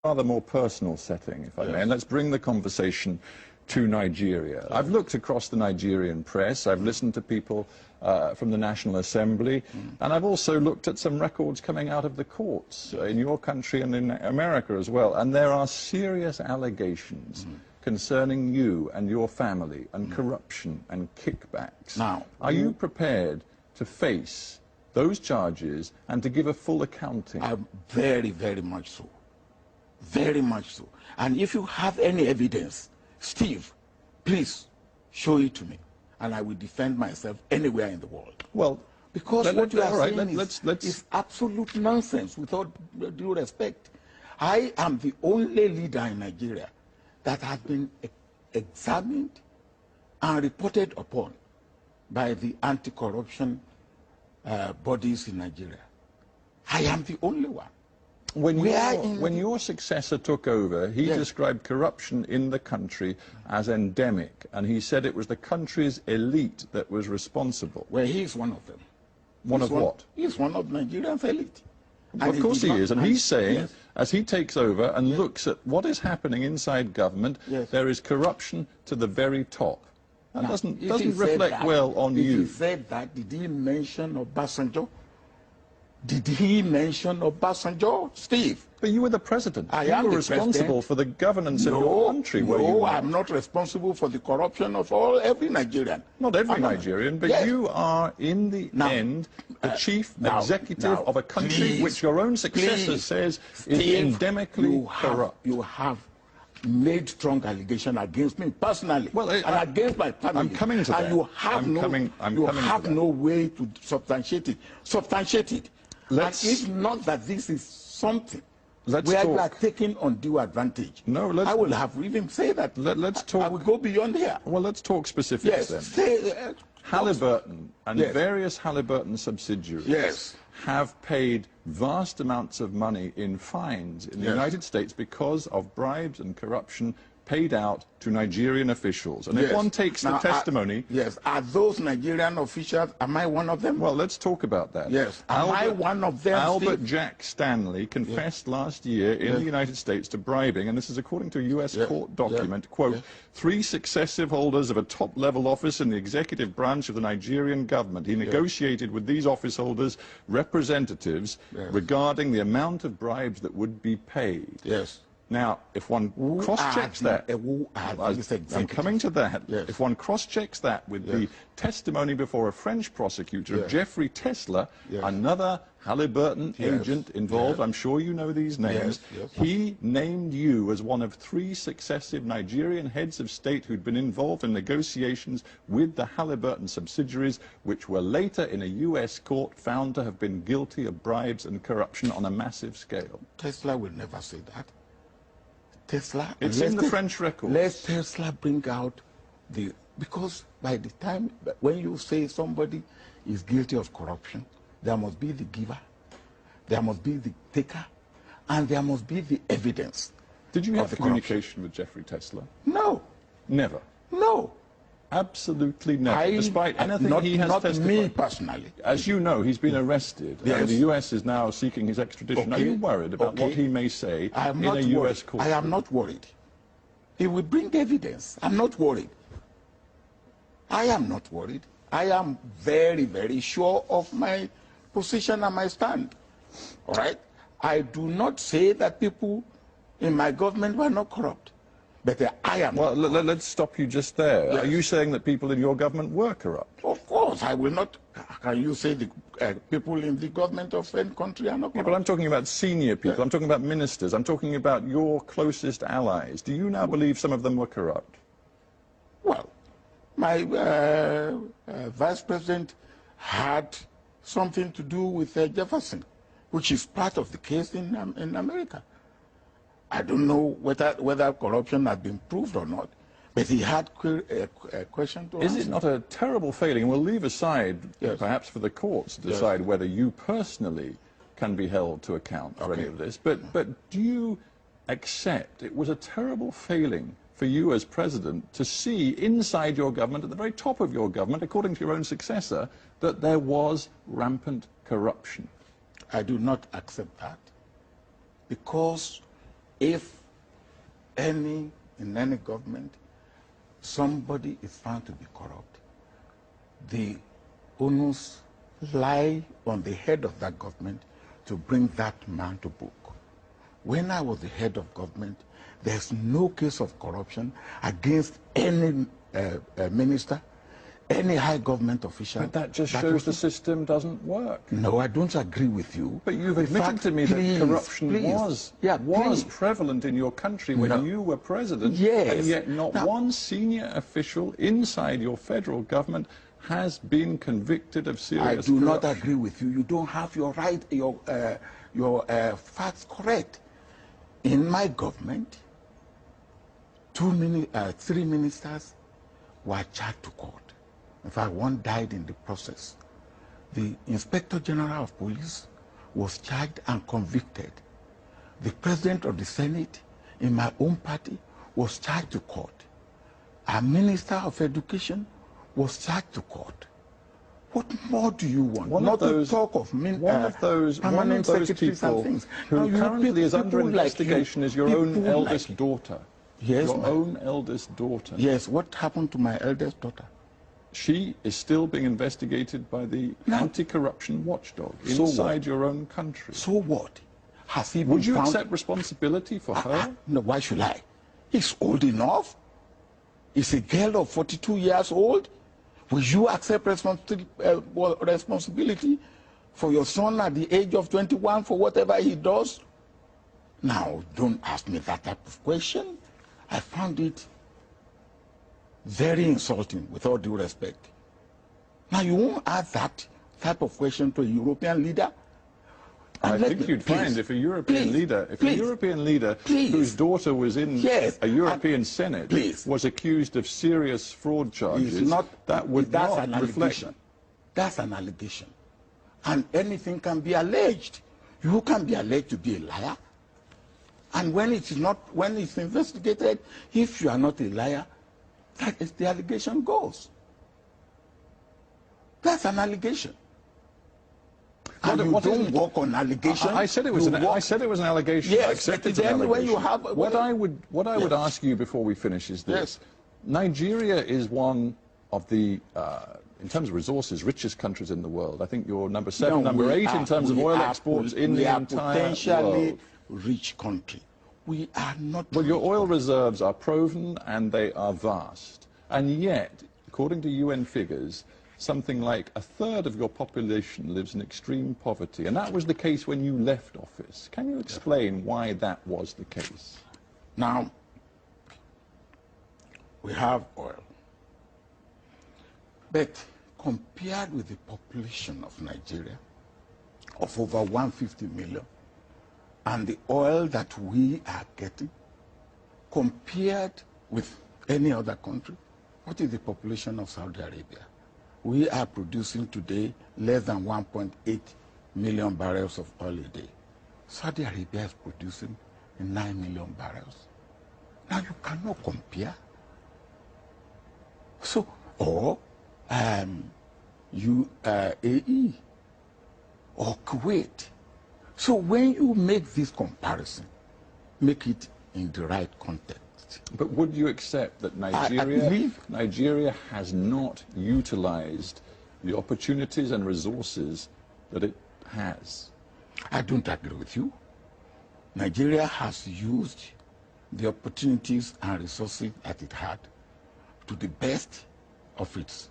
rather more personal setting, if I may, and let's bring the conversation to Nigeria. I've looked across the Nigerian press, I've listened to people from the National Assembly, and I've also looked at some records coming out of the courts in your country and in America as well, and there are serious allegations concerning you and your family and corruption and kickbacks. Now, are you prepared to face those charges and to give a full accounting? Very, very much so. Very much so. And if you have any evidence, Steve, please show it to me, and I will defend myself anywhere in the world. Well, because what you are saying is absolute nonsense, without due respect. I am the only leader in Nigeria that has been examined and reported upon by the anti-corruption bodies in Nigeria. I am the only one. When your successor took over, he described corruption in the country as endemic, and he said it was the country's elite that was responsible. Well, he's one of them. One of what? He's one of Nigeria's elite. Of course he is, and he's saying, as he takes over and looks at what is happening inside government, there is corruption to the very top. That doesn't reflect well on you. He said that, did he mention Obasanjo? Did he mention Obasanjo, Steve? But you were the president. You were responsible for the governance of your country. No, I'm not responsible for the corruption of every Nigerian. Not every Nigerian, but you are, in the end, the chief executive of a country which your own successor says is endemically corrupt. You have made strong allegation against me personally, and against my family. I'm coming to that. And you have no way to substantiate it. Substantiate it. And if not that this is something where you are taking undue advantage, I will have even say that. Let's talk. I will go beyond here. Well, let's talk specifics then. Halliburton and various Halliburton subsidiaries have paid vast amounts of money in fines in the United States because of bribes and corruption paid out to Nigerian officials. And if one takes the testimony... Are those Nigerian officials, am I one of them? Well, let's talk about that. Am I one of them, Albert Jack Stanley confessed last year in the United States to bribing, and this is according to a U.S. court document, quote, 3 successive holders of a top-level office in the executive branch of the Nigerian government. He negotiated with these office holders representatives regarding the amount of bribes that would be paid. Now, if one cross-checks that, I'm coming to that, if one cross-checks that with the testimony before a French prosecutor of Jeffrey Tesla, another Halliburton agent involved, I'm sure you know these names, he named you as one of 3 successive Nigerian heads of state who'd been involved in negotiations with the Halliburton subsidiaries, which were later in a U.S. court found to have been guilty of bribes and corruption on a massive scale. Tesla will never say that. Tesla, it's in the French records. Let Tesla bring out because by the time when you say somebody is guilty of corruption, there must be the giver, there must be the taker, and there must be the evidence. Did you have communication with Jeffrey Tesla? No. Never? No. Absolutely never, despite anything he has testified. Not me personally. As you know, he's been arrested, and the U.S. is now seeking his extradition. Are you worried about what he may say in a U.S. court? I am not worried. He will bring evidence. I'm not worried. I am not worried. I am very, very sure of my position and my stand. All right? I do not say that people in my government were not corrupt. But I am. Well, let's stop you just there. Are you saying that people in your government were corrupt? Of course, I will not. Can you say the people in the government of any country are not corrupt? But I'm talking about senior people. I'm talking about ministers. I'm talking about your closest allies. Do you now believe some of them were corrupt? Well, my vice president had something to do with Jefferson, which is part of the case in America. I don't know whether corruption has been proved or not, but he had a question to answer. Is it not a terrible failing? We'll leave aside, perhaps for the courts to decide whether you personally can be held to account for any of this, but do you accept it was a terrible failing for you as president to see inside your government, at the very top of your government, according to your own successor, that there was rampant corruption? I do not accept that, because if in any government, somebody is found to be corrupt, the onus lie on the head of that government to bring that man to book. When I was the head of government, there's no case of corruption against any minister, any high government official. But that just shows the system doesn't work. No, I don't agree with you. But you've admitted to me that corruption was prevalent in your country when you were president, and yet not one senior official inside your federal government has been convicted of serious corruption. I do not agree with you. You don't have your facts correct. In my government, 3 ministers were charged to court. In fact, one died in the process. The Inspector General of Police was charged and convicted. The President of the Senate in my own party was charged to court. A Minister of Education was charged to court. What more do you want? One of those people who currently is under investigation is your own eldest daughter. Yes, your own eldest daughter. Yes, what happened to my eldest daughter? She is still being investigated by the anti-corruption watchdog inside your own country. So what? Has he been Would you accept responsibility for her? No, why should I? He's old enough. He's a girl of 42 years old. Will you accept responsibility for your son at the age of 21 for whatever he does? Now, don't ask me that type of question. I found it very insulting, with all due respect. Now, you won't ask that type of question to a European leader? I think you'd find if a European leader, whose daughter was in a European Senate was accused of serious fraud charges, that would not reflect. That's an allegation. And anything can be alleged. You can be alleged to be a liar. And when it's investigated, if you are not a liar, that is the allegation goes. That's an allegation. And you don't work on allegation. I said it was an allegation. Yes, I accepted then an when you allegation. have What I would ask you before we finish is this: Nigeria is one of the, in terms of resources, richest countries in the world. I think you're number 7, number 8 in terms of oil exports in the entire potentially world. Rich country. We are not. Well, your oil reserves are proven and they are vast, and yet, according to UN figures, something like 1/3 of your population lives in extreme poverty, and that was the case when you left office. Can you explain why that was the case? Now, we have oil, but compared with the population of Nigeria, of over 150 million, and the oil that we are getting, compared with any other country, what is the population of Saudi Arabia? We are producing today less than 1.8 million barrels of oil a day. Saudi Arabia is producing 9 million barrels. Now you cannot compare. So, or UAE or Kuwait. So when you make this comparison, make it in the right context. But would you accept that Nigeria has not utilized the opportunities and resources that it has? I don't agree with you. Nigeria has used the opportunities and resources that it had to the best of its